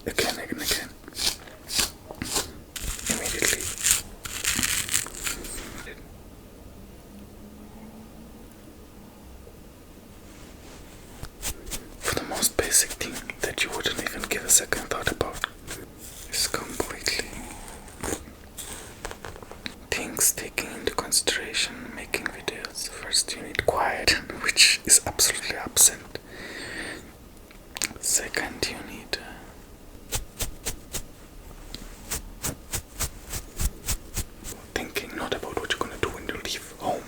again and again. Immediately. For the most basic thing that you wouldn't even give a second thought about is completely things taking into consideration making videos. First you need quiet, which is absolutely absent. Second you need thinking not about what you're gonna do when you leave home,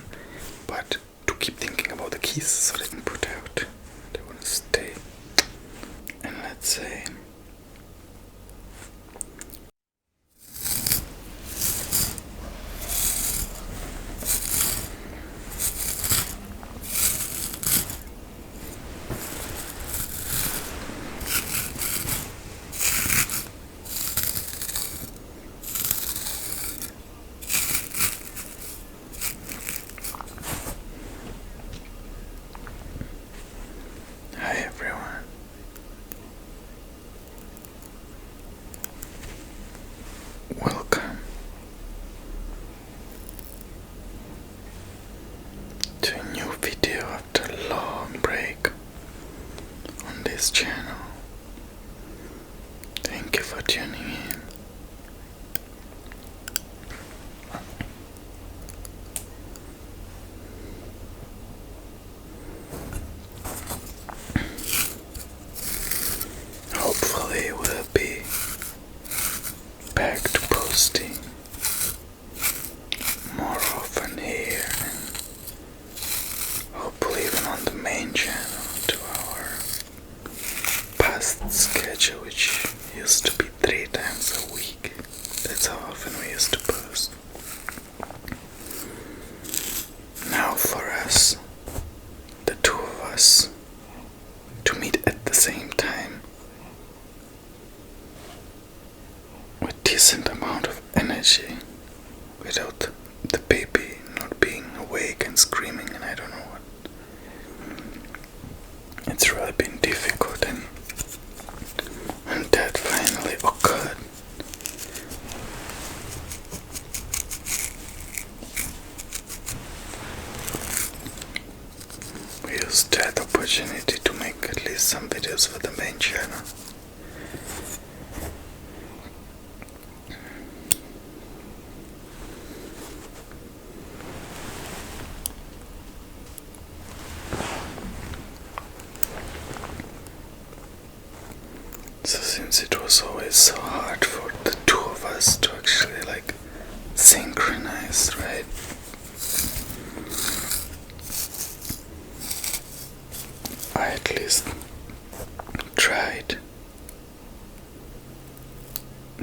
but to keep thinking about the keys so they can put out. They wanna stay. And let's say hi everyone. Welcome to a new video after a long break on this channel. Thank you for tuning in. Hopefully we'll be back to posting more often here, and hopefully even on the main channel to our past schedule, which used to be 3 times a week. That's how often we used to post. Now for us, the two of us, to meet at the same time with decent amount of energy without the baby not being awake and screaming and I don't know what. It's really been difficult, and when that finally occurred, we used that opportunity to make at least some videos for the main channel. So since it was always so hard for the two of us to actually synchronize, right? I at least tried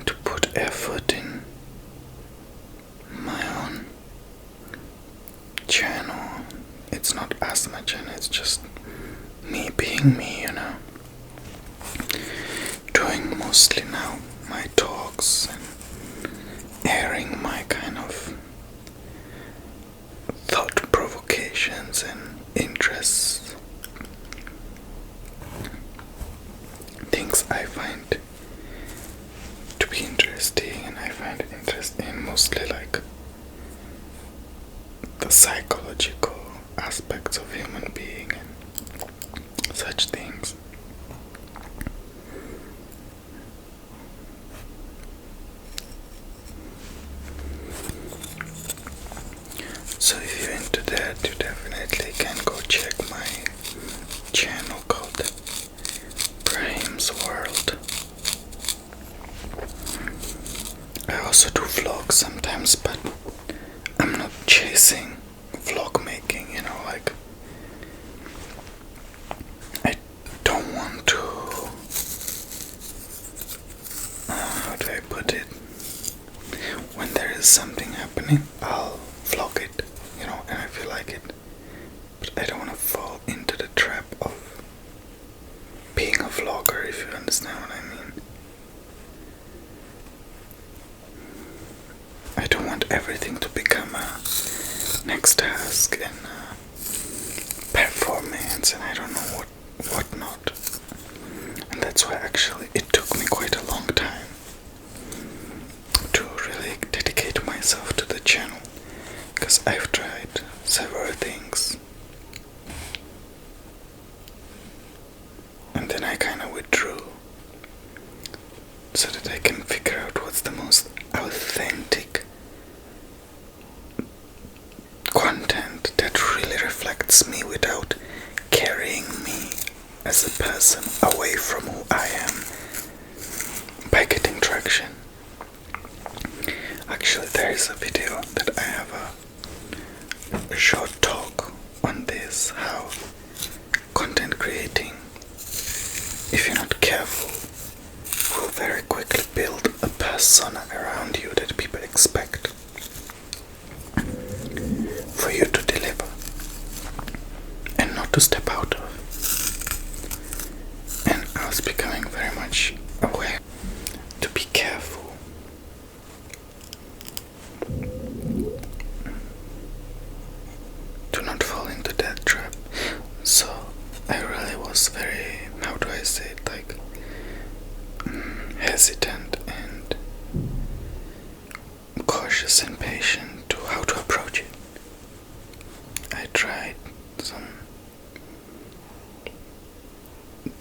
to put effort in my own channel. It's not as much, and it's just me being me, doing mostly now my talks and airing my kind of thought provocations and interests, things I find to be interesting, and I find interest in mostly the psychological aspects of human being and such things. So if you're into that, you definitely can go check my channel called Brahim's World. I also do vlogs sometimes, but I'm not chasing vlog making, I don't want to, how do I put it, when there is something happening, I'll vlog it, and I feel like it, but I don't want to fall into the trap of being a vlogger, if you understand what I mean. I don't want everything to become a next task and performance and I don't know what not. And that's why actually it took me quite a long withdrew so that I can figure out what's the most authentic content that really reflects me without carrying me as a person away from who I am by getting traction. Actually, there is a video that I have a short talk on this, how content creating, if you're not careful, will very quickly build a persona around you that people expect for you to deliver and not to step out of. And I was becoming very much aware to be careful. Do not fall into that trap. So I really was very, how do I say it, like hesitant and cautious and patient to how to approach it. I tried some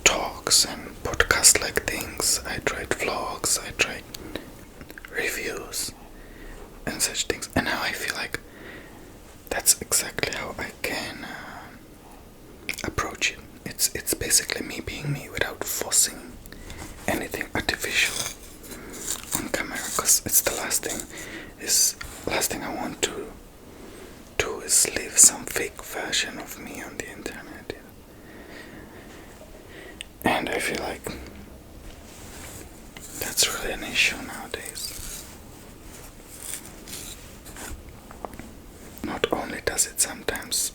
talks and podcast like things. I tried vlogs, I tried reviews and such things, and now I feel like that's exactly how I can approach it. It's basically me being me without forcing anything artificial on camera, because it's the last thing I want to do is leave some fake version of me on the internet, you know? And I feel like that's really an issue nowadays. Not only does it sometimes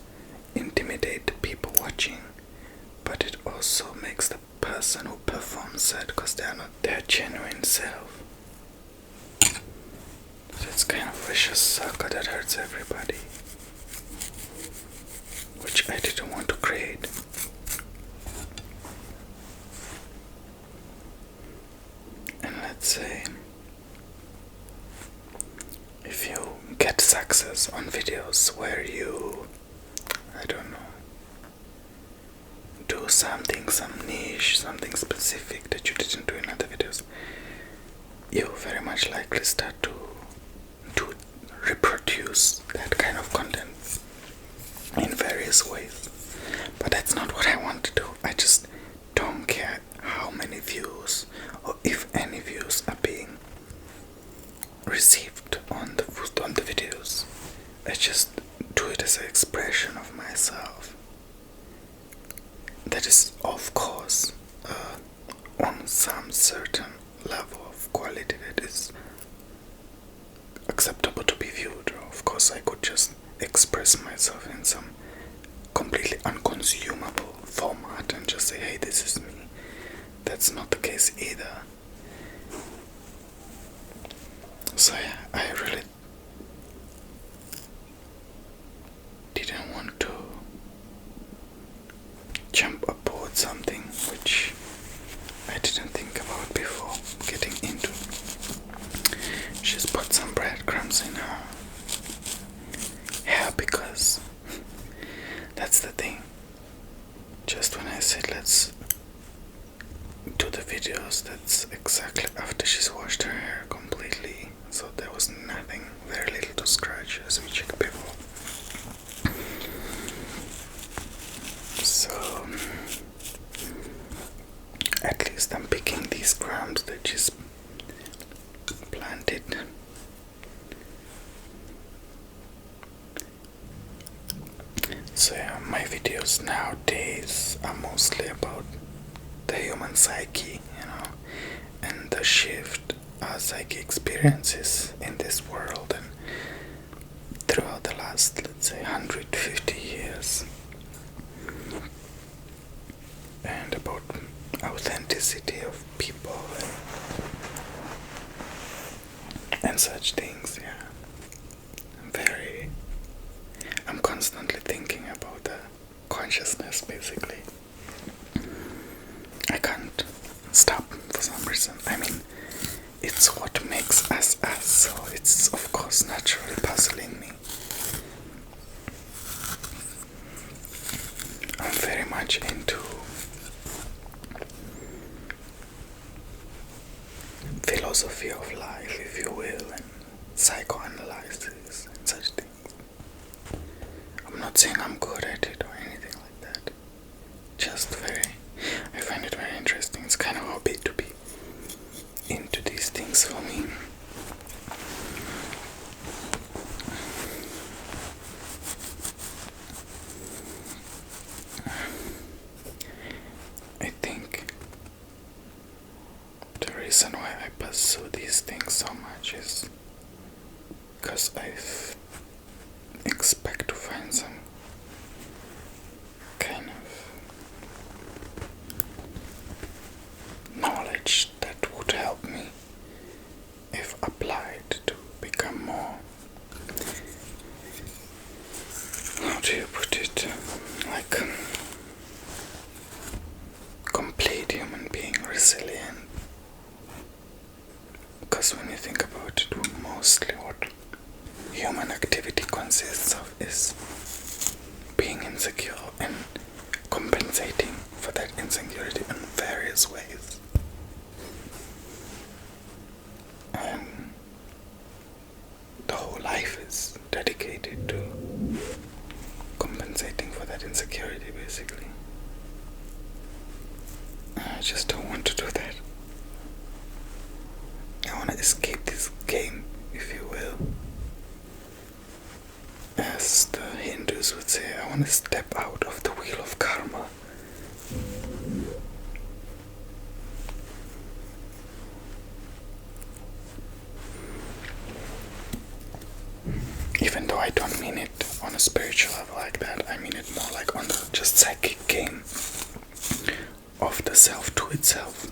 intimidate the people watching, but it also makes the person who performs sad because they are not their genuine self. So it's kind of a vicious circle that hurts everybody, which I didn't want to create. And let's say if you get success on videos where you, I don't know, do something, some niche, something specific that you didn't do in other videos, you very much likely start to reproduce that kind of content in various ways. But that's not what I want to do. I just don't care how many views or if any views are being received on the videos. I just do it as an expression of myself. That is, of course, on some certain level of quality that is acceptable to be viewed. Of course, I could just express myself in some completely unconsumable format and just say, hey, this is me. That's not the case either. So yeah, I really didn't want to jump aboard something which I didn't think about before getting into. She's put some breadcrumbs in her hair because that's the thing. Just when I said let's do the videos, that's exactly after she's washed her hair completely. So there was nothing, very little to scratch, as we checked before. So at least I'm picking these crumbs that she's planted. So yeah, my videos nowadays are mostly about the human psyche, you know, and the shift our psyche experiences in this world and throughout the last, let's say, 150 years. And about authenticity of people and such things, yeah. I'm constantly thinking about the consciousness, basically. I can't stop for some reason. I mean, it's what makes us us, so it's of course naturally puzzling me. I'm very much into philosophy of life, if you will, and psychoanalysis and such things. I'm not saying I'm good at it or anything like that. I find it very interesting. It's kind of a hobby to be into these things for me. I think the reason why I pursue these things so much is because I expect to find some kind of knowledge that would help me if applied to become more, how do you put it, like complete human being, resilient. Because when you think about it, mostly what human activity consists of is being insecure and compensating for that insecurity in various ways. And the whole life is dedicated to compensating for that insecurity, basically. I just don't want to do that. I want to escape this game, if you will. As the Hindus would say, I want to step out of the wheel of karma. Even though I don't mean it on a spiritual level like that, I mean it more like on the just psychic game of the self to itself.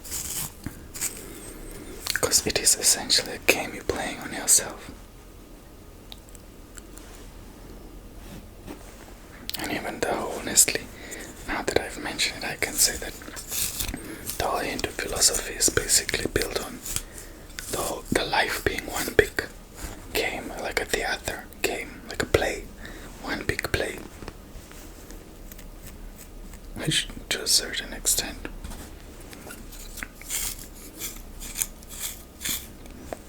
Because it is essentially a game you're playing on yourself. And even though, honestly, now that I've mentioned it, I can say that the whole Hindu philosophy is basically built on the life being one big game, like a theater game, like a play, one big play. Which, to a certain extent,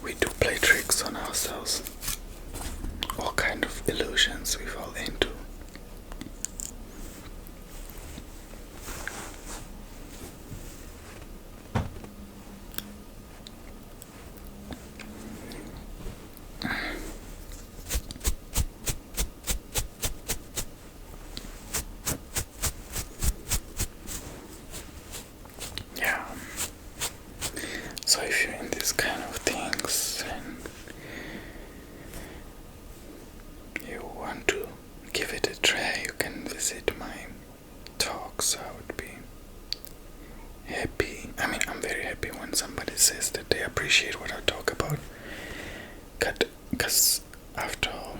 we do play tricks on ourselves. All kind of illusions we fall into. So if you're in these kind of things and you want to give it a try, you can visit my talks. I would be happy. I mean, I'm very happy when somebody says that they appreciate what I talk about. Because after all,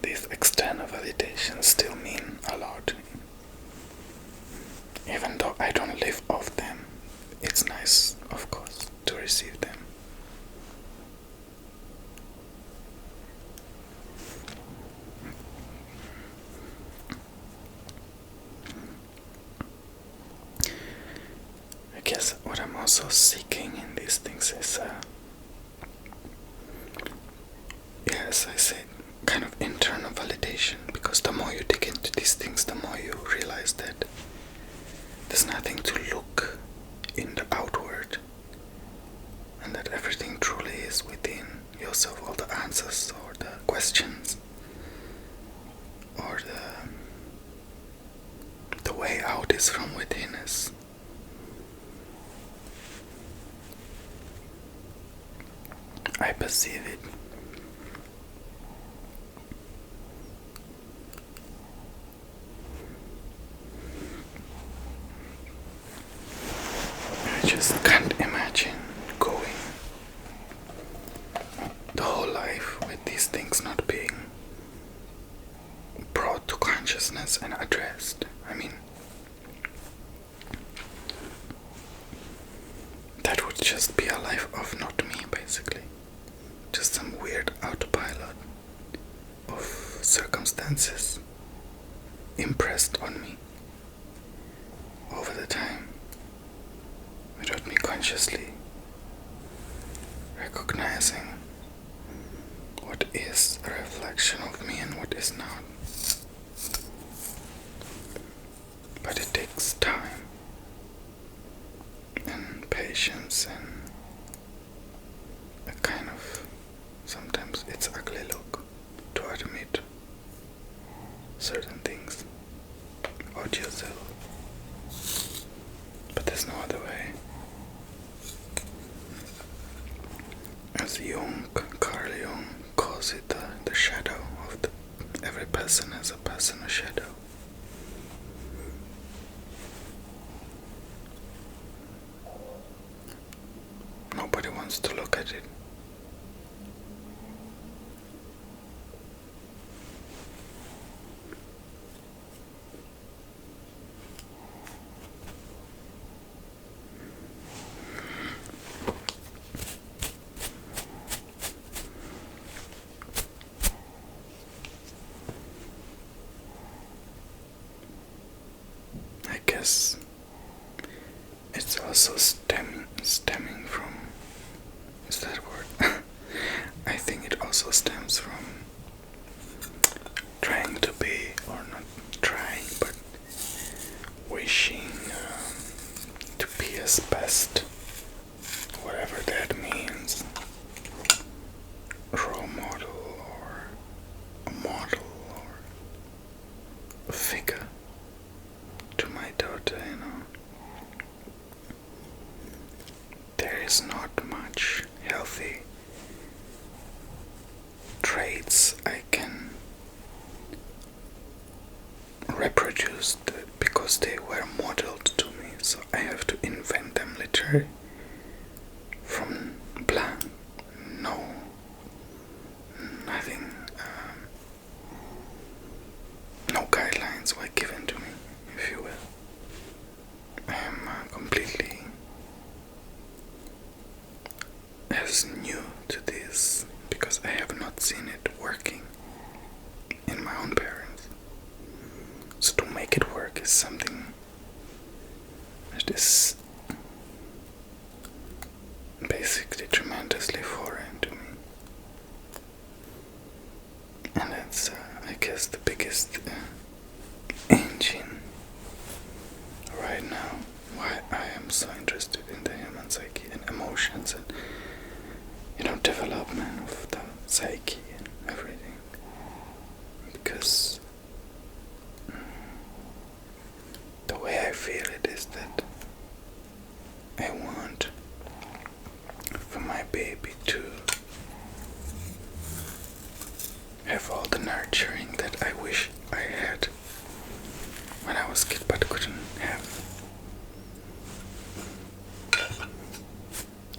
these external validations still mean a lot. Even though I don't live off them, it's nice, of course, to receive them. I guess what I'm also seeking in these things is, as I said, kind of internal validation, because the more you dig into these things, the more you realize that there's nothing to look in the outward, and that everything truly is within yourself. All the answers or the questions or the way out is from within us. I perceive it. I just can't imagine going the whole life with these things not being brought to consciousness and addressed. I mean, that would just be a life of not me, basically. Just some weird autopilot of circumstances impressed on me over the time without me consciously recognizing what is a reflection of me and what is not. But it takes time and patience and a kind of, sometimes it's ugly look to admit certain things about yourself. But there's no other way. As Carl Jung calls it, the shadow of every person has a personal shadow. Nobody wants to look at it. I guess it's also stemming from, is that a word? I think it also stems from trying to be, or not trying, but wishing to be his best, whatever that means. Role model or a model or a figure to my daughter, you know. There is not much healthy traits I can reproduce because they were modeled to me, so I have to invent them literally from blank. Nothing, no guidelines were given to me, if you will. I am completely as new to this because I have not seen it working in my own parents. So to make it work is something that is basically tremendously foreign to me. And that's, I guess, the biggest engine right now why I am so interested in the human psyche and emotions and, development of the psyche and everything. Because the way I feel it is that I want for my baby to have all the nurturing that I wish I had when I was a kid but couldn't have.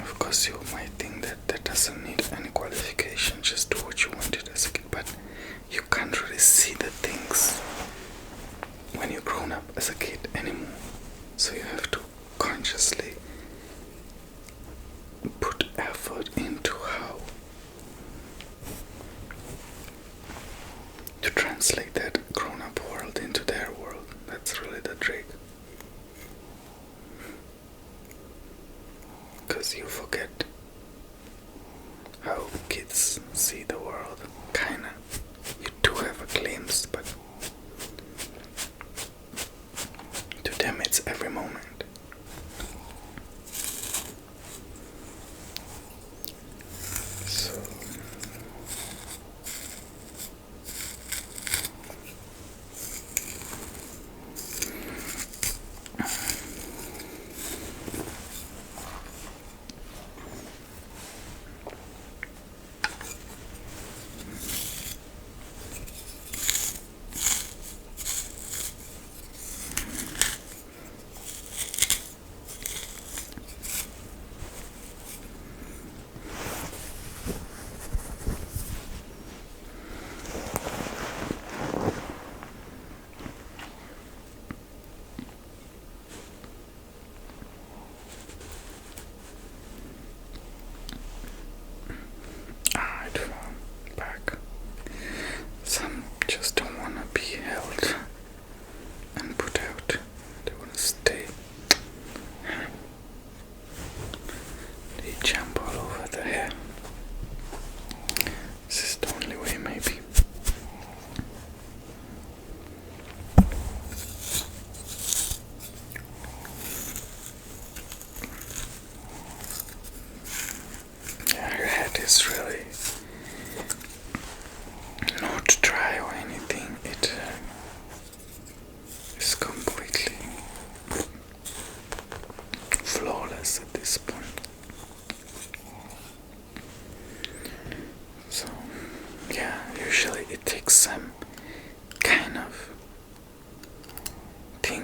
Of course, you might think that that doesn't need any qualification, just do what you wanted as a kid, but you can't really see the things when you're grown up as a kid anymore. So you have to consciously put effort into how to translate that grown-up world into their world. That's really the trick. Because you forget how kids see the world. Kinda. You do have a glimpse, but to them it's every moment. So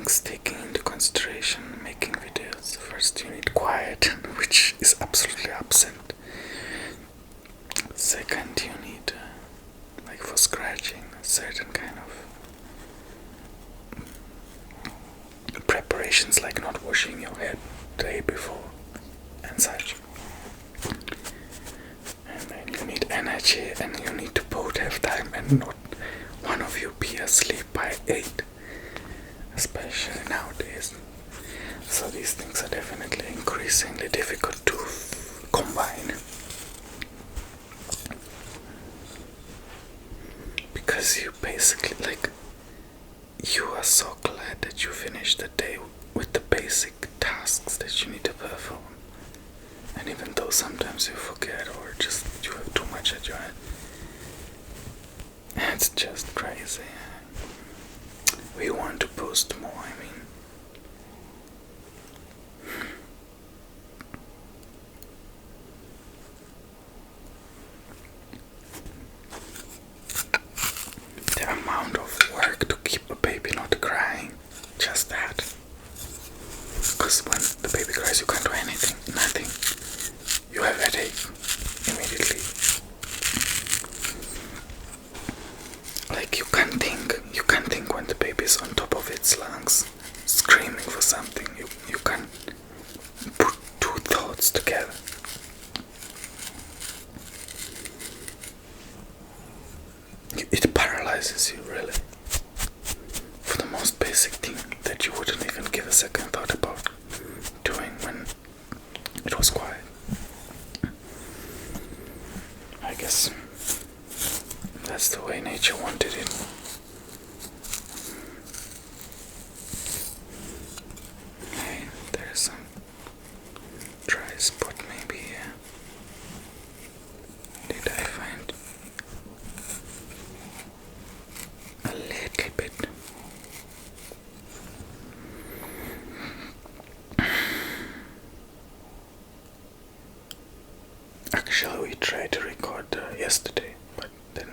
things taking into consideration making videos. First, you need quiet, which is absolutely absent. Second, you need, like for scratching, a certain kind of preparations, like not washing your head the day before and such. And then you need energy, and you need to both have time and not one of you be asleep by 8, especially nowadays. So these things are definitely increasingly difficult to combine, because you basically, like, you are so glad that you finish the day with the basic tasks that you need to perform. And even though sometimes you forget or just you have too much at your head, it's just crazy. We want to post more, I mean. The amount of work to keep a baby not crying, just that. Because when the baby cries, you can't do anything, nothing. You have headache immediately. Like you can't think when the baby is on top of its lungs, screaming for something. You can't put two thoughts together. It paralyzes you, really, for the most basic thing that you wouldn't even give a second thought about doing when it was quiet. I guess that's the way nature wanted it. Hey, there's some dry spot maybe here. Did I find a little bit? Actually, we tried to record yesterday, but then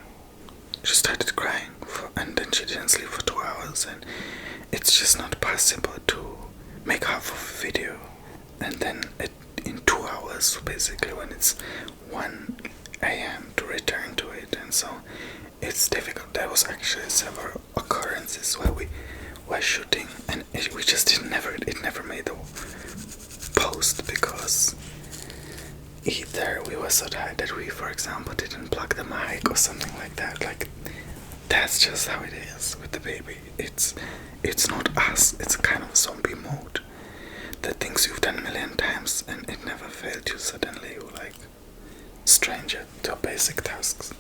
she started crying and then she didn't sleep for 2 hours, and it's just not possible to make half of a video and then in 2 hours, basically when it's 1 a.m. to return to it, and so it's difficult. There was actually several occurrences where we were shooting and we just it never made the post, because either we were so tired that we, for example, didn't plug the mic or something like that. Like, that's just how it is with the baby. It's not us. It's a kind of zombie mode. The things you've done a million times and it never failed you, suddenly you're like stranger to basic tasks.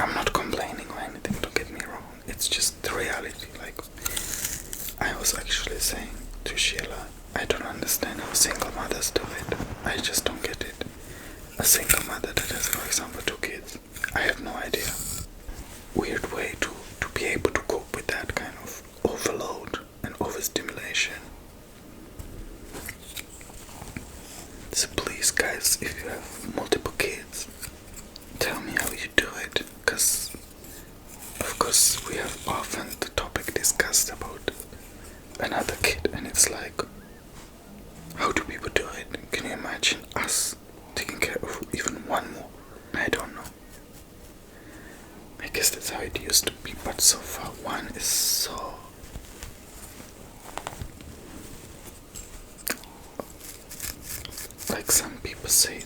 I'm not complaining or anything, don't get me wrong. It's just the reality. Like, I was actually saying to Sheila, I don't understand how single mothers do it. I just don't get it. A single mother that has, for example, 2 kids. I have no idea. Weird way to be able to cope with that kind of overload and overstimulation. So please, guys, if you have multiple kids, tell me how you do it. Because, of course, we have often the topic discussed about another kid, and it's like, how do people do it? Can you imagine us taking care of even one more? I don't know. I guess that's how it used to be, but so far one is so... Like some people say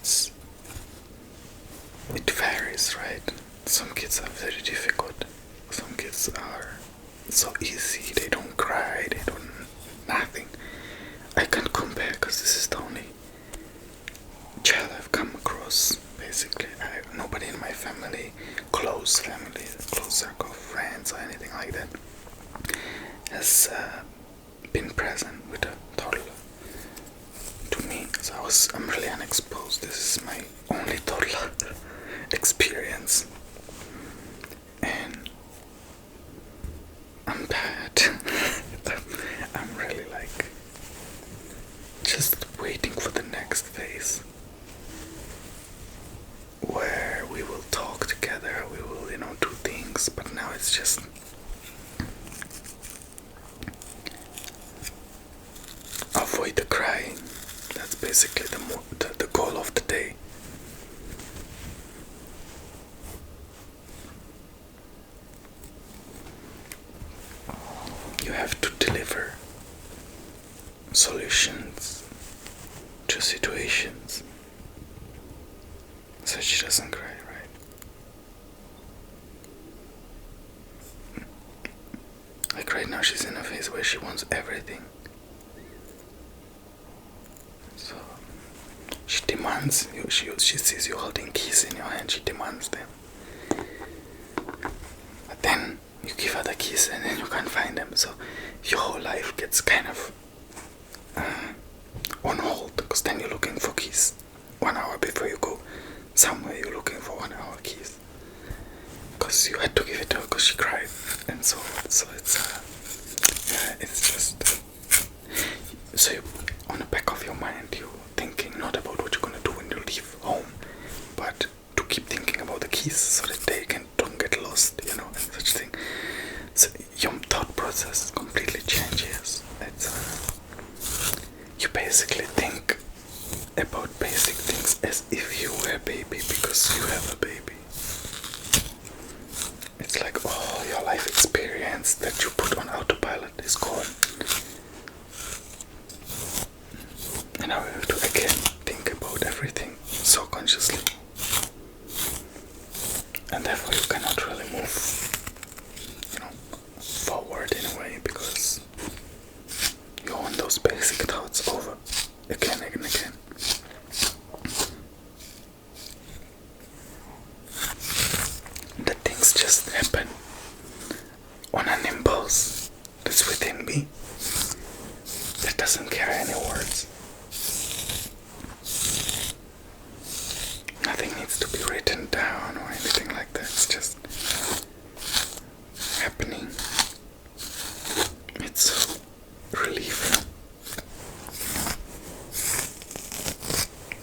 it varies, right? Some kids are very difficult. Some kids are so easy, they don't cry, they don't... nothing. I can't compare because this is the only child I've come across, basically. Nobody in my family, close circle of friends or anything like that, has been present with a toddler to me. So I'm really unexposed. This is my only toddler experience. And I'm tired. I'm really like just waiting for the next phase where we will talk together, we will, do things, but now it's just avoid the crying. That's basically the goal of the day. You have to deliver solutions to situations so she doesn't cry, right? Like right now she's in a phase where she wants everything. So she demands you, she sees you holding keys in your hand, she demands them. But then you give her the keys and then you can't find them, so your whole life gets kind of on hold, because then you're looking for keys 1 hour before you go somewhere. You're looking for 1 hour keys because you had to give it to her because she cried, and so it's just so you, on the back of your mind you're thinking not about what you're gonna do when you leave home, but to keep thinking about the keys so that they don't get lost, and such thing. So your thought process completely changes. You basically think about basic things as if you were a baby because you have a baby. It's like all your life experience that you put on autopilot is gone. And now you have to again think about everything so consciously. And therefore you cannot really move, forward in a way, because you want those basic thoughts over again and again. The things just happen on an impulse that's within me that doesn't carry any words. Nothing needs to be written down or anything like that. It's just happening. It's so relieving.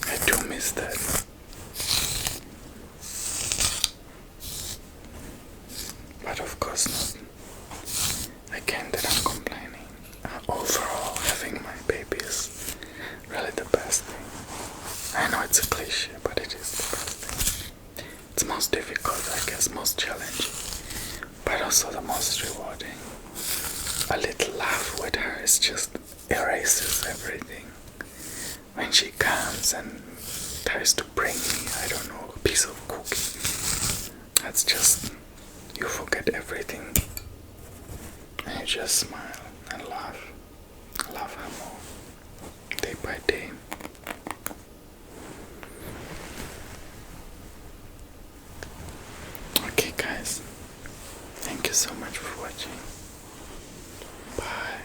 I do miss that. But of course not. Again, that I'm complaining. Overall, having my baby is really the best thing. I know it's a cliche, but it is the best thing. It's most difficult, I guess, most challenging, but also the most rewarding. A little laugh with her is just erases everything. When she comes and tries to bring me, I don't know, a piece of cookie, that's just, you forget everything and you just smile and laugh. Love her more, day by day. Okay guys, thank you so much for watching. Bye.